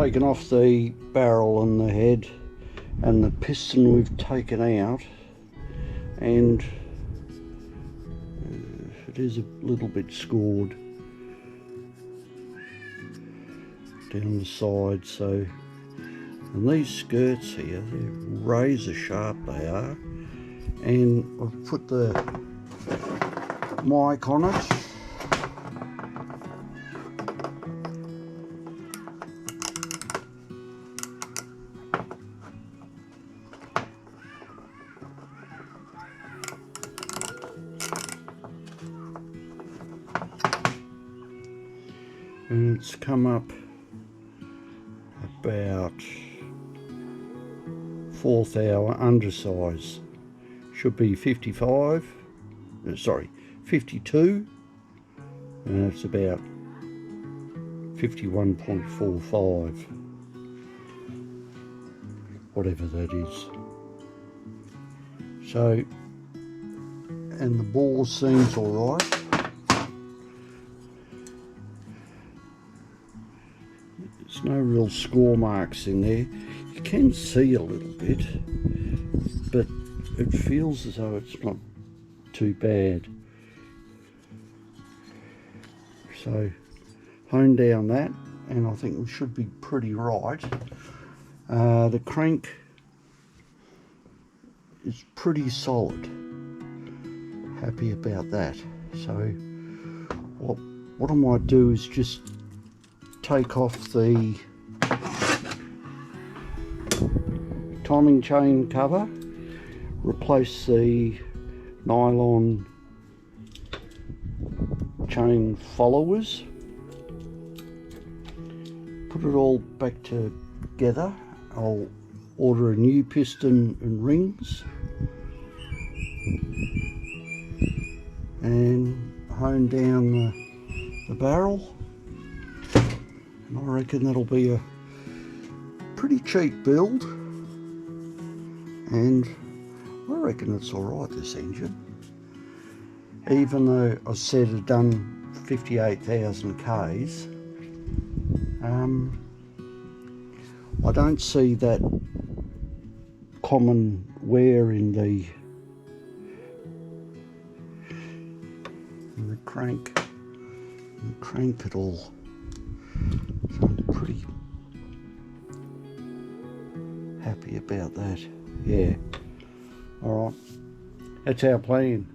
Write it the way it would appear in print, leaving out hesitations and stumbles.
taken off the barrel and the head, and the piston we've taken out, and it is a little bit scored down the side. So, and these skirts here, they're razor sharp, they are, and I've put the mic on it. And it's come up about 4th hour undersize. Should be 52, and it's about 51.45, whatever that is. So, and the bore seems all right. There's no real score marks in there. You can see a little bit, but it feels as though it's not too bad. So hone down that, and I think we should be pretty right. The crank is pretty solid. Happy about that. So what I might do is just take off the timing chain cover, replace the nylon chain followers, put it all back together. I'll order a new piston and rings and hone down the barrel. And I reckon that'll be a pretty cheap build, and I reckon it's alright, this engine. Even though I said I'd done 58,000 Ks, I don't see that common wear in the crank at all. So I'm pretty happy about that. Yeah. Alright. That's our plan.